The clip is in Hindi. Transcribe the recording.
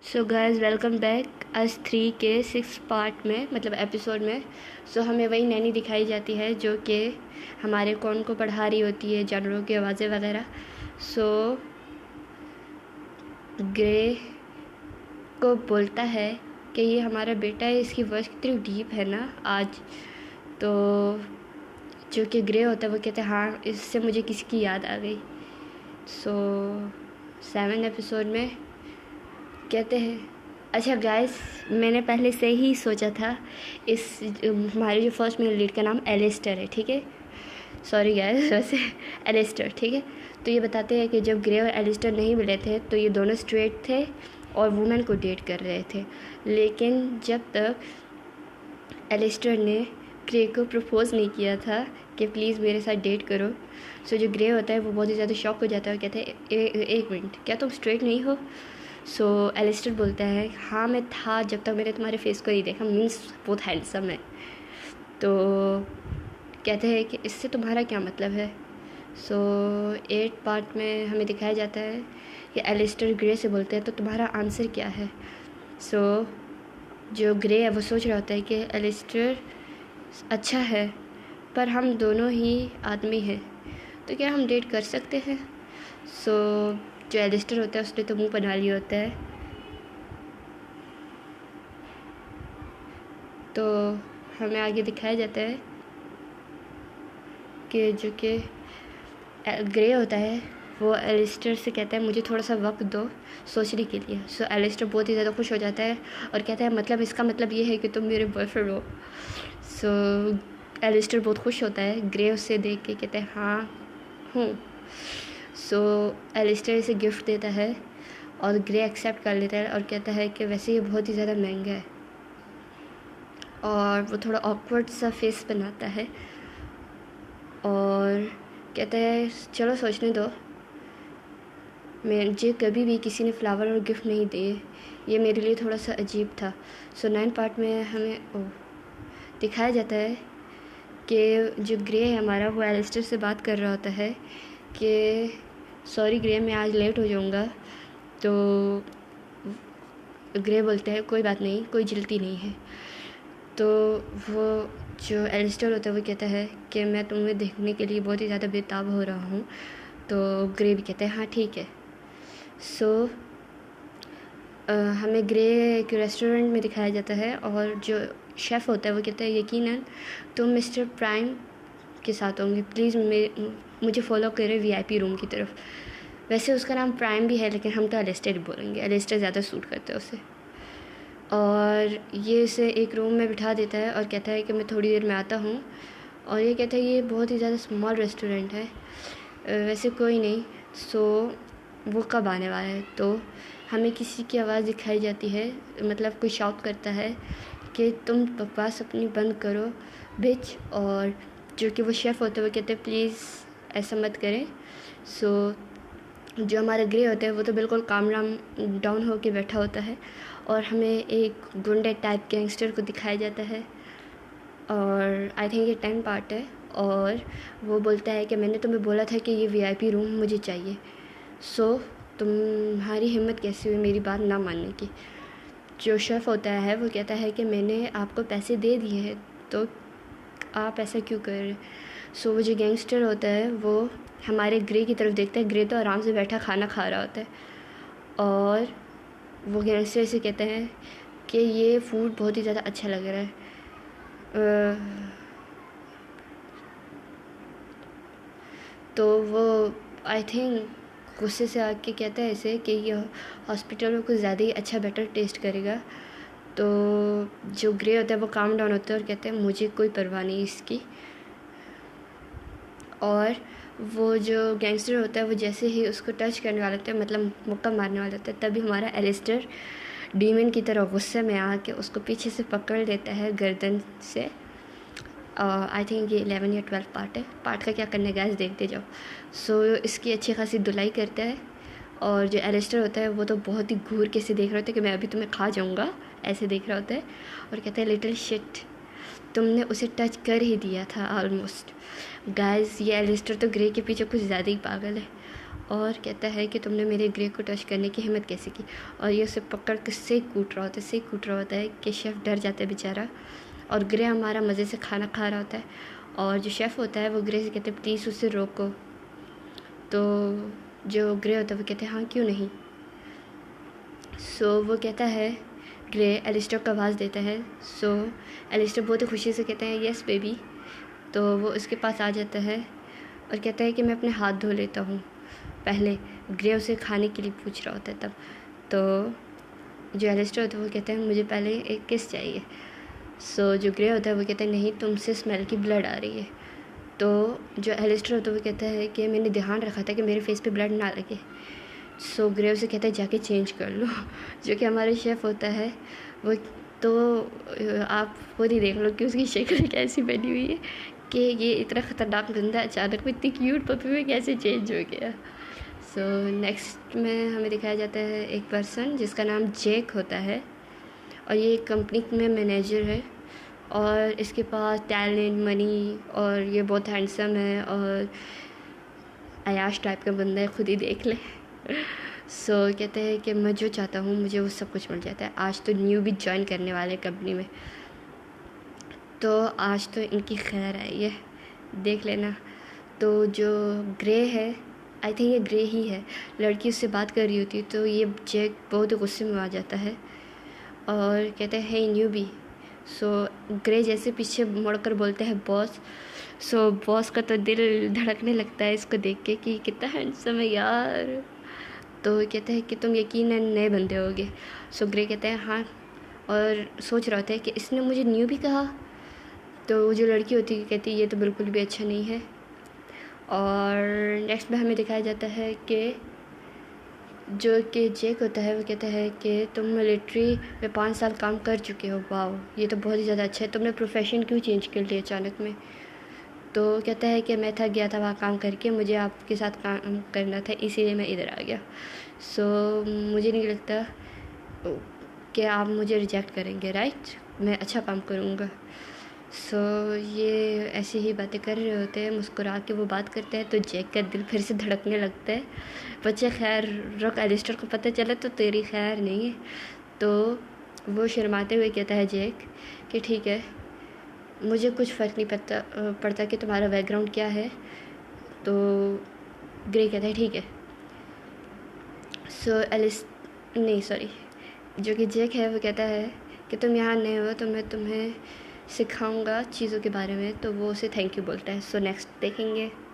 सो गाइस वेलकम बैक अस 3 के 6 पार्ट में मतलब एपिसोड में। हमें वही नैनी दिखाई जाती है जो कि हमारे कौन को पढ़ा रही होती है, जानवरों की आवाज़ें वगैरह। ग्रे को बोलता है कि ये हमारा बेटा है, इसकी वॉइस कितनी डीप है ना आज। तो जो कि ग्रे होता है वो कहते हैं हाँ, इससे मुझे किसी की याद आ गई। 7 एपिसोड में कहते हैं अच्छा गाइस, मैंने पहले से ही सोचा था इस हमारे जो फर्स्ट मेल लीड का नाम एलिस्टर है, ठीक है। सॉरी गाइस, वैसे एलिस्टर, ठीक है। तो ये बताते हैं कि जब ग्रे और एलिस्टर नहीं मिले थे तो ये दोनों स्ट्रेट थे और वुमेन को डेट कर रहे थे। लेकिन जब तक एलिस्टर ने ग्रे को प्रपोज़ नहीं किया था कि प्लीज़ मेरे साथ डेट करो, जो ग्रे होता है वो बहुत ही ज़्यादा शॉक हो जाता है और कहता है एक मिनट, क्या तुम स्ट्रेट नहीं हो? एलिस्टर बोलता है हाँ मैं था जब तक मैंने तुम्हारे फेस को नहीं देखा, मीन्स बहुत हैंडसम है। तो कहते हैं कि इससे तुम्हारा क्या मतलब है। 8 पार्ट में हमें दिखाया जाता है कि एलिस्टर ग्रे से बोलते हैं तो तुम्हारा आंसर क्या है। जो ग्रे है वो सोच रहा होता है कि एलिस्टर अच्छा है पर हम दोनों ही आदमी हैं, तो क्या हम डेट कर सकते हैं। जो एलिस्टर होता है उसने तो मुंह बना लिया होता है। तो हमें आगे दिखाया जाता है कि जो कि ग्रे होता है वो एलिस्टर से कहता है मुझे थोड़ा सा वक्त दो सोचने के लिए। एलिस्टर बहुत ही ज़्यादा खुश हो जाता है और कहता है मतलब इसका मतलब ये है कि तुम मेरे बॉयफ्रेंड हो। एलिस्टर बहुत खुश होता है, ग्रे उससे देख के कहता है हाँ हूँ। एलिस्टर इसे गिफ्ट देता है और ग्रे एक्सेप्ट कर लेता है और कहता है कि वैसे ये बहुत ही ज़्यादा महंगा है, और वो थोड़ा ऑकवर्ड सा फेस बनाता है और कहता है चलो सोचने दो, मुझे कभी भी किसी ने फ्लावर और गिफ्ट नहीं दिए, ये मेरे लिए थोड़ा सा अजीब था। 9 पार्ट में हमें दिखाया जाता है कि जो ग्रे है हमारा वो एलिस्टर से बात कर रहा होता है कि सॉरी ग्रे, मैं आज लेट हो जाऊँगा। तो ग्रे बोलते हैं कोई बात नहीं, कोई जल्दी नहीं है। तो वो जो एलिस्टर होता है वो कहता है कि मैं तुम्हें देखने के लिए बहुत ही ज़्यादा बेताब हो रहा हूँ। तो ग्रे भी कहता है हाँ ठीक है। हमें ग्रे एक रेस्टोरेंट में दिखाया जाता है और जो शेफ़ होता है वो कहता है यकीनन तुम मिस्टर प्राइम के साथ होंगे, प्लीज़ मुझे फॉलो करें वीआईपी रूम की तरफ। वैसे उसका नाम प्राइम भी है लेकिन हम तो एलिस्टर ही बोलेंगे, एलिस्टर ज़्यादा सूट करते हैं उसे। और ये इसे एक रूम में बिठा देता है और कहता है कि मैं थोड़ी देर में आता हूँ। और ये कहता है ये बहुत ही ज़्यादा स्मॉल रेस्टोरेंट है, वैसे कोई नहीं। वो कब आने वाला है। तो हमें किसी की आवाज़ दिखाई जाती है, मतलब कोई शाउट करता है कि तुम बकवास अपनी बंद करो बिच। और जो कि वो शेफ़ होते हैं वो कहते हैं प्लीज़ ऐसा मत करें। जो हमारा ग्रे होता है वो तो बिल्कुल काम डाउन होके बैठा होता है और हमें एक गुंडे टाइप गैंगस्टर को दिखाया जाता है। और आई थिंक ये 10 पार्ट है। और वो बोलता है कि मैंने तुम्हें बोला था कि ये वीआईपी रूम मुझे चाहिए, तुम्हारी हिम्मत कैसी हुई मेरी बात ना मानने की। जो शेफ़ होता है वो कहता है कि मैंने आपको पैसे दे दिए हैं तो आप ऐसा क्यों कर रहे। वो जो गैंगस्टर होता है वो हमारे ग्रे की तरफ देखता है। ग्रे तो आराम से बैठा खाना खा रहा होता है और वो गैंगस्टर से कहते हैं कि ये फूड बहुत ही ज़्यादा अच्छा लग रहा है। तो वो आई थिंक गुस्से से आके कहता है ऐसे कि ये हॉस्पिटल में कुछ ज़्यादा ही अच्छा बेटर टेस्ट करेगा। तो जो ग्रे होता है वो काम डाउन होता है और कहते हैं मुझे कोई परवाह नहीं इसकी। और वो जो गैंगस्टर होता है वो जैसे ही उसको टच करने वाला होता है, मतलब मुक्का मारने वाला होता है, तभी हमारा एलिस्टर डीमन की तरह गुस्से में आके उसको पीछे से पकड़ लेता है गर्दन से। आई थिंक ये 11 या 12 पार्ट है। पार्ट का क्या करने गैस देखते जाओ। इसकी अच्छी खासी धुलाई करता है और जो एलिस्टर होता है वो तो बहुत ही घूर के से देख रहा होता है कि मैं अभी तुम्हें खा जाऊँगा, ऐसे देख रहा होता है और कहता है लिटिल शिट, तुमने उसे टच कर ही दिया था ऑलमोस्ट। गाइस ये एलिस्टर तो ग्रे के पीछे कुछ ज़्यादा ही पागल है और कहता है कि तुमने मेरे ग्रे को टच करने की हिम्मत कैसे की। और ये उसे पकड़ के से कूट रहा होता है कि शेफ़ डर जाता है बेचारा। और ग्रे हमारा मज़े से खाना खा रहा होता है, और जो शेफ़ होता है वो ग्रे से कहते हैं प्लीज़ उसे रोको। तो जो ग्रे होता है वो कहते हैं हाँ क्यों नहीं। सो वो कहता है, ग्रे एलिस्टर को आवाज़ देता है। सो एलिस्टर बहुत ही खुशी से कहता है यस बेबी। तो वो उसके पास आ जाता है और कहता है कि मैं अपने हाथ धो लेता हूँ पहले। ग्रे उसे खाने के लिए पूछ रहा होता है तब। तो जो एलिस्टर होता है वो कहते हैं मुझे पहले एक किस चाहिए। सो जो ग्रे होता है वो कहता है नहीं, तुमसे स्मेल की ब्लड आ रही है। तो जो एलिस्टर होता है वो कहता है कि मैंने ध्यान रखा था कि मेरे फेस पे ब्लड ना लगे। सो ग्रे उसे कहता है जाके चेंज कर लो। जो कि हमारे शेफ़ होता है वो, तो आप खुद ही देख लो कि उसकी शक्ल कैसी बनी हुई है कि ये इतना ख़तरनाक बंदा अचानक में इतनी क्यूट पपी में कैसे चेंज हो गया। सो नेक्स्ट में हमें दिखाया जाता है एक पर्सन जिसका नाम जेक होता है, और ये एक कंपनी में मैनेजर है, और इसके पास टैलेंट, मनी, और ये बहुत हैंडसम है और अयाश टाइप का बंदा है, खुद ही देख ले। सो कहते हैं कि मैं जो चाहता हूँ मुझे वो सब कुछ मिल जाता है। आज तो न्यू भी ज्वाइन करने वाले कंपनी में, तो आज तो इनकी खैर आई है, देख लेना। तो जो ग्रे है, आई थिंक ये ग्रे ही है, लड़की उससे बात कर रही होती है, तो ये जैक बहुत गुस्से में आ जाता है और कहता है हे न्यू भी। सो ग्रे जैसे पीछे मुड़कर बोलते हैं बॉस। सो बॉस का तो दिल धड़कने लगता है इसको देख के कि कितना हैंडसम है यार। तो कहते हैं कि तुम यकीनन नए बंदे होगे। सो ग्रे कहते हैं हाँ, और सोच रहा होता है कि इसने मुझे न्यू भी कहा। तो जो लड़की होती है कहती है ये तो बिल्कुल भी अच्छा नहीं है। और नेक्स्ट में हमें दिखाया जाता है कि जो कि जेक होता है वो कहता है कि तुम मिलिट्री में 5 साल काम कर चुके हो, वाह ये तो बहुत ही ज़्यादा अच्छा है, तुमने प्रोफेशन क्यों चेंज कर लिया अचानक में। तो कहता है कि मैं थक गया था वहाँ काम करके, मुझे आपके साथ काम करना था इसीलिए मैं इधर आ गया। सो मुझे नहीं लगता कि आप मुझे रिजेक्ट करेंगे, राइट, मैं अच्छा काम करूँगा। सो ये ऐसी ही बातें कर रहे होते हैं, मुस्कुरा के वो बात करते हैं, तो जैक का दिल फिर से धड़कने लगता है। बच्चे खैर रुक, एलिस्टर को पता चला तो तेरी खैर नहीं है। तो वो शर्माते हुए कहता है जैक कि ठीक है, मुझे कुछ फ़र्क नहीं पड़ता कि तुम्हारा बैकग्राउंड क्या है। तो ग्रे कहता है ठीक है। सो जो कि जैक है वो कहता है कि तुम यहाँ नए हो तो मैं तुम्हें सिखाऊंगा चीज़ों के बारे में, तो वो उसे थैंक यू बोलता है। सो नेक्स्ट देखेंगे।